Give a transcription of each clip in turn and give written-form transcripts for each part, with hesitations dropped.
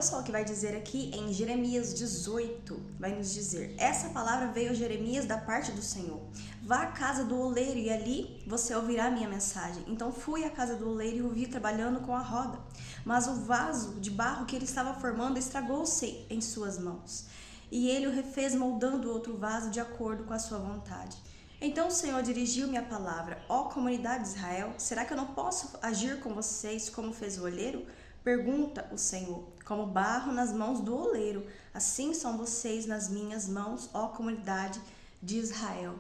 Pessoal, que vai dizer aqui em Jeremias 18, vai nos dizer: essa palavra veio a Jeremias da parte do Senhor. Vá à casa do oleiro e ali você ouvirá a minha mensagem. Então fui à casa do oleiro e o vi trabalhando com a roda, mas o vaso de barro que ele estava formando estragou-se em suas mãos. E ele o refez moldando outro vaso de acordo com a sua vontade. Então o Senhor dirigiu-me a palavra: ó comunidade de Israel, será que eu não posso agir com vocês como fez o oleiro? Pergunta o Senhor: como barro nas mãos do oleiro, assim são vocês nas minhas mãos, ó comunidade de Israel.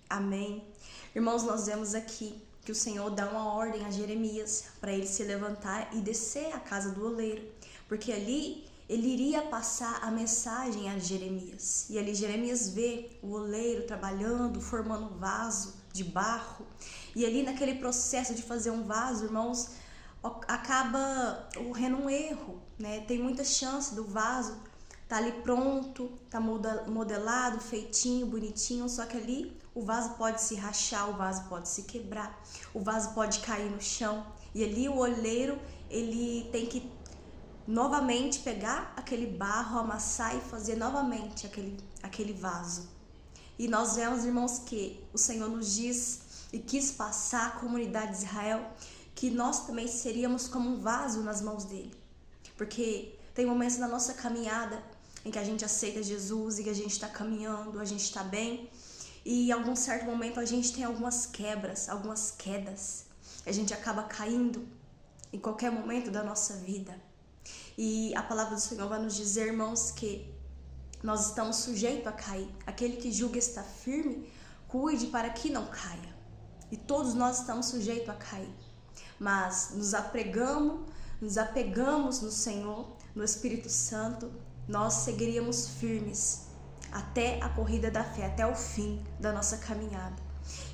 Amém. Irmãos, nós vemos aqui que o Senhor dá uma ordem a Jeremias para ele se levantar e descer à casa do oleiro, porque ali ele iria passar a mensagem a Jeremias. E ali Jeremias vê o oleiro trabalhando, formando um vaso de barro. E ali naquele processo de fazer um vaso, irmãos, acaba ocorrendo um erro, né? Tem muita chance do vaso tá ali pronto, tá modelado, feitinho, bonitinho, só que ali o vaso pode se rachar, o vaso pode se quebrar, o vaso pode cair no chão. E ali o oleiro, ele tem que novamente pegar aquele barro, amassar e fazer novamente aquele vaso. E nós vemos, irmãos, que o Senhor nos diz e quis passar à comunidade de Israel que nós também seríamos como um vaso nas mãos dele. Porque tem momentos na nossa caminhada em que a gente aceita Jesus e que a gente está caminhando, a gente está bem, e em algum certo momento a gente tem algumas quebras, algumas quedas. A gente acaba caindo em qualquer momento da nossa vida. E a palavra do Senhor vai nos dizer, irmãos, que nós estamos sujeitos a cair. Aquele que julga estar firme, cuide para que não caia. E todos nós estamos sujeitos a cair. Mas nos apegamos no Senhor, no Espírito Santo, nós seguiríamos firmes até a corrida da fé, até o fim da nossa caminhada.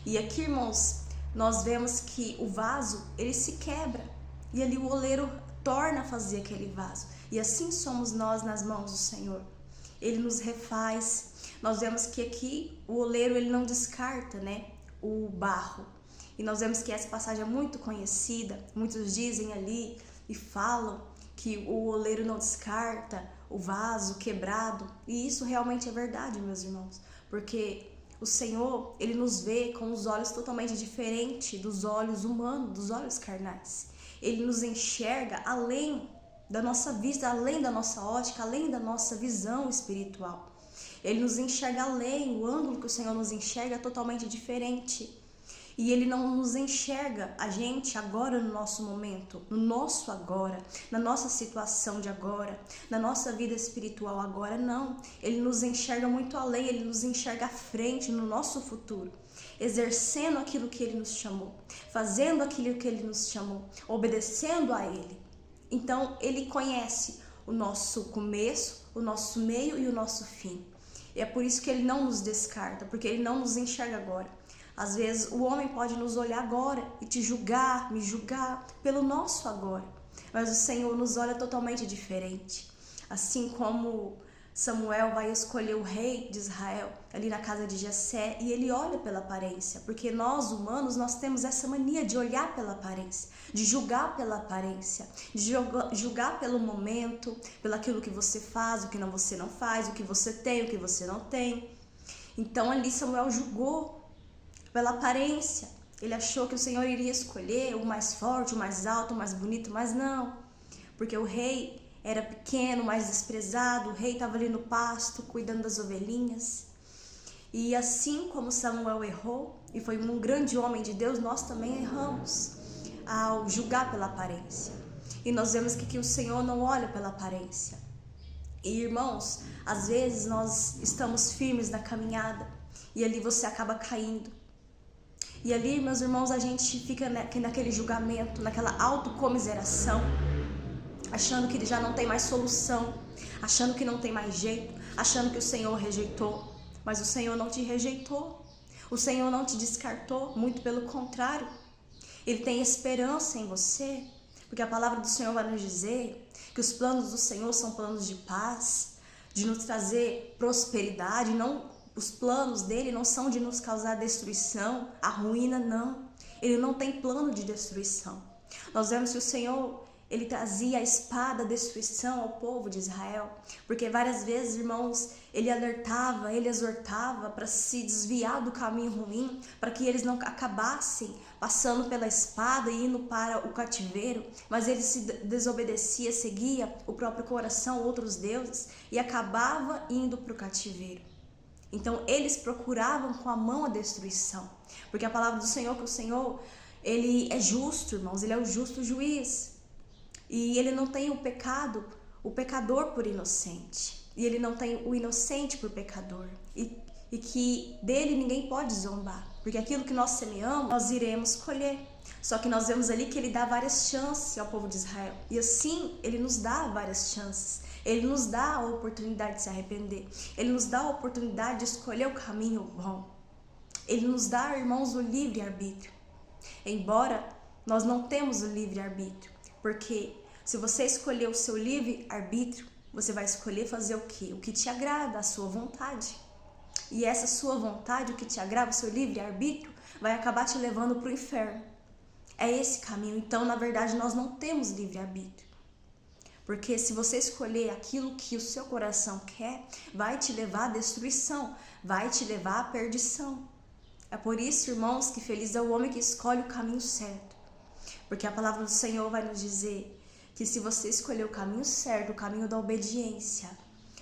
E aqui, irmãos, nós vemos que o vaso, ele se quebra, e ali o oleiro torna a fazer aquele vaso. E assim somos nós nas mãos do Senhor. Ele nos refaz. Nós vemos que aqui o oleiro, ele não descarta, né, o barro. E nós vemos que essa passagem é muito conhecida. Muitos dizem ali e falam que o oleiro não descarta o vaso quebrado. E isso realmente é verdade, meus irmãos. Porque o Senhor, ele nos vê com os olhos totalmente diferentes dos olhos humanos, dos olhos carnais. Ele nos enxerga além da nossa vista, além da nossa ótica, além da nossa visão espiritual. Ele nos enxerga além, o ângulo que o Senhor nos enxerga é totalmente diferente. E ele não nos enxerga a gente agora no nosso momento, no nosso agora, na nossa situação de agora, na nossa vida espiritual agora, não. Ele nos enxerga muito além, ele nos enxerga à frente, no nosso futuro, exercendo aquilo que ele nos chamou, fazendo aquilo que ele nos chamou, obedecendo a ele. Então, ele conhece o nosso começo, o nosso meio e o nosso fim. E é por isso que ele não nos descarta, porque ele não nos enxerga agora. Às vezes o homem pode nos olhar agora e te julgar, me julgar pelo nosso agora. Mas o Senhor nos olha totalmente diferente. Assim como Samuel vai escolher o rei de Israel ali na casa de Jessé, e ele olha pela aparência, porque nós humanos, nós temos essa mania de olhar pela aparência, de julgar pela aparência, de julgar pelo momento, pelo aquilo que você faz, o que você não faz, o que você tem, o que você não tem. Então ali Samuel julgou pela aparência. Ele achou que o Senhor iria escolher o mais forte, o mais alto, o mais bonito, mas não. Porque o rei era pequeno, mais desprezado, o rei estava ali no pasto, cuidando das ovelhinhas. E assim como Samuel errou, e foi um grande homem de Deus, nós também erramos ao julgar pela aparência. E nós vemos que o Senhor não olha pela aparência. E irmãos, às vezes nós estamos firmes na caminhada, e ali você acaba caindo. E ali, meus irmãos, a gente fica naquele julgamento, naquela autocomiseração, achando que já não tem mais solução, achando que não tem mais jeito, achando que o Senhor rejeitou. Mas o Senhor não te rejeitou, o Senhor não te descartou, muito pelo contrário. Ele tem esperança em você, porque a palavra do Senhor vai nos dizer que os planos do Senhor são planos de paz, de nos trazer prosperidade, não. Os planos dele não são de nos causar destruição, a ruína não. Ele não tem plano de destruição. Nós vemos que o Senhor, ele trazia a espada, a destruição ao povo de Israel, porque várias vezes, irmãos, ele alertava, ele exortava para se desviar do caminho ruim, para que eles não acabassem passando pela espada e indo para o cativeiro, mas ele se desobedecia, seguia o próprio coração, outros deuses, e acabava indo para o cativeiro. Então eles procuravam com a mão a destruição, porque a palavra do Senhor, que o Senhor, ele é justo, irmãos, ele é o justo juiz, e ele não tem o pecador por inocente, e ele não tem o inocente por pecador, e que dele ninguém pode zombar, porque aquilo que nós semeamos, nós iremos colher. Só que nós vemos ali que ele dá várias chances ao povo de Israel, e assim ele nos dá várias chances. Ele nos dá a oportunidade de se arrepender, ele nos dá a oportunidade de escolher o caminho bom. Ele nos dá, irmãos, o livre-arbítrio, embora nós não temos o livre-arbítrio, porque se você escolher o seu livre-arbítrio, você vai escolher fazer o quê? O que te agrada, a sua vontade. E essa sua vontade, o que te agrada, o seu livre-arbítrio, vai acabar te levando para o inferno. É esse caminho. Então, na verdade, nós não temos livre-arbítrio. Porque se você escolher aquilo que o seu coração quer, vai te levar à destruição, vai te levar à perdição. É por isso, irmãos, que feliz é o homem que escolhe o caminho certo. Porque a palavra do Senhor vai nos dizer que se você escolher o caminho certo, o caminho da obediência,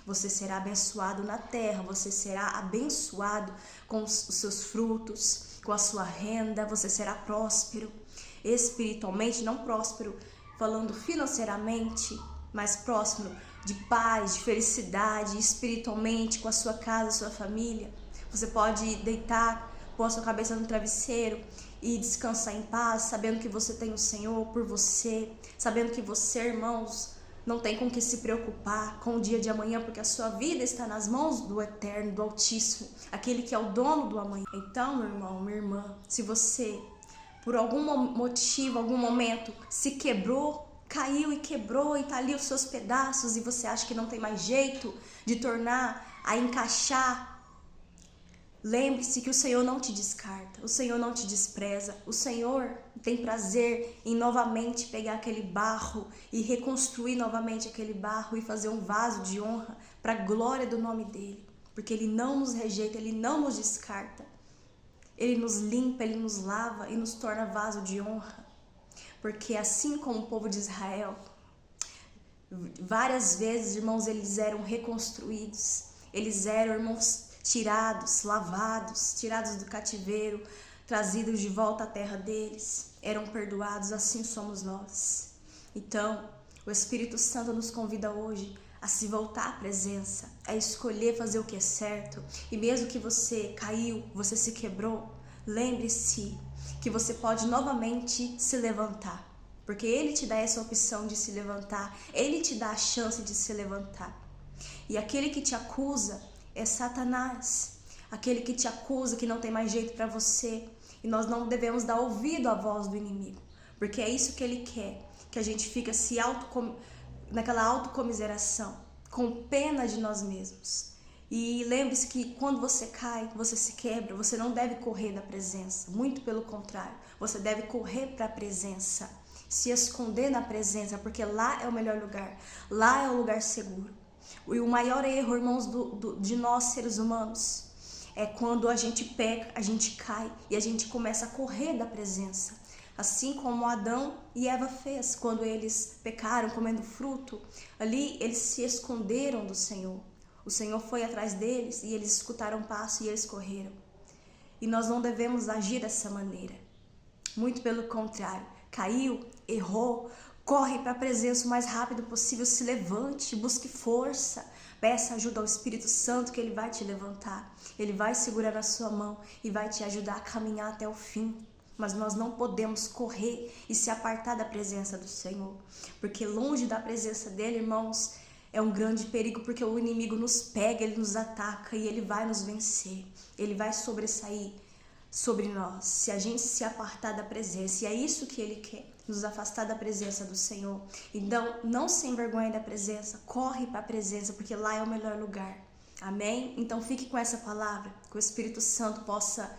você será abençoado na terra, você será abençoado com os seus frutos, com a sua renda, você será próspero, espiritualmente, não próspero falando financeiramente, mas próspero de paz, de felicidade, espiritualmente, com a sua casa, a sua família. Você pode deitar, pôr a sua cabeça no travesseiro e descansar em paz, sabendo que você tem o Senhor por você, sabendo que você, irmãos, não tem com que se preocupar com o dia de amanhã, porque a sua vida está nas mãos do Eterno, do Altíssimo, aquele que é o dono do amanhã. Então, meu irmão, minha irmã, se você, por algum motivo, algum momento, se quebrou, caiu e quebrou e tá ali os seus pedaços e você acha que não tem mais jeito de tornar a encaixar, lembre-se que o Senhor não te descarta, o Senhor não te despreza, o Senhor tem prazer em novamente pegar aquele barro e reconstruir novamente aquele barro e fazer um vaso de honra para a glória do nome dele, porque ele não nos rejeita, ele não nos descarta, ele nos limpa, ele nos lava e nos torna vaso de honra, porque assim como o povo de Israel, várias vezes, irmãos, eles eram reconstruídos, eles eram, irmãos, tirados, lavados, tirados do cativeiro, trazidos de volta à terra deles, eram perdoados, assim somos nós. Então, o Espírito Santo nos convida hoje a se voltar à presença, a escolher fazer o que é certo, e mesmo que você caiu, você se quebrou, lembre-se que você pode novamente se levantar, porque Ele te dá essa opção de se levantar, Ele te dá a chance de se levantar. E aquele que te acusa é Satanás, aquele que te acusa que não tem mais jeito para você, e nós não devemos dar ouvido à voz do inimigo, porque é isso que ele quer, que a gente fica naquela autocomiseração, com pena de nós mesmos. E lembre-se que quando você cai, você se quebra, você não deve correr da presença, muito pelo contrário, você deve correr para a presença, se esconder na presença, porque lá é o melhor lugar, lá é o lugar seguro. E o maior erro, irmãos, de nós seres humanos é quando a gente peca, a gente cai e a gente começa a correr da presença. Assim como Adão e Eva fez quando eles pecaram comendo fruto, ali eles se esconderam do Senhor. O Senhor foi atrás deles e eles escutaram o passo e eles correram. E nós não devemos agir dessa maneira. Muito pelo contrário, caiu, errou, corre para a presença o mais rápido possível, se levante, busque força, peça ajuda ao Espírito Santo que Ele vai te levantar, Ele vai segurar na sua mão e vai te ajudar a caminhar até o fim. Mas nós não podemos correr e se apartar da presença do Senhor, porque longe da presença dEle, irmãos, é um grande perigo, porque o inimigo nos pega, ele nos ataca e ele vai nos vencer, ele vai sobressair sobre nós, se a gente se apartar da presença, e é isso que ele quer, nos afastar da presença do Senhor. Então, não se envergonhe da presença, corre para a presença, porque lá é o melhor lugar, amém? Então fique com essa palavra, que o Espírito Santo possa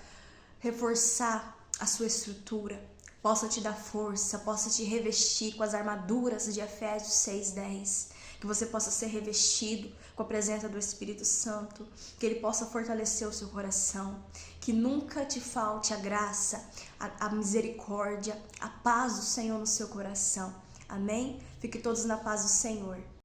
reforçar a sua estrutura, possa te dar força, possa te revestir com as armaduras de Efésios 6:10, que você possa ser revestido com a presença do Espírito Santo, que Ele possa fortalecer o seu coração, que nunca te falte a graça, a misericórdia, a paz do Senhor no seu coração. Amém? Fiquem todos na paz do Senhor.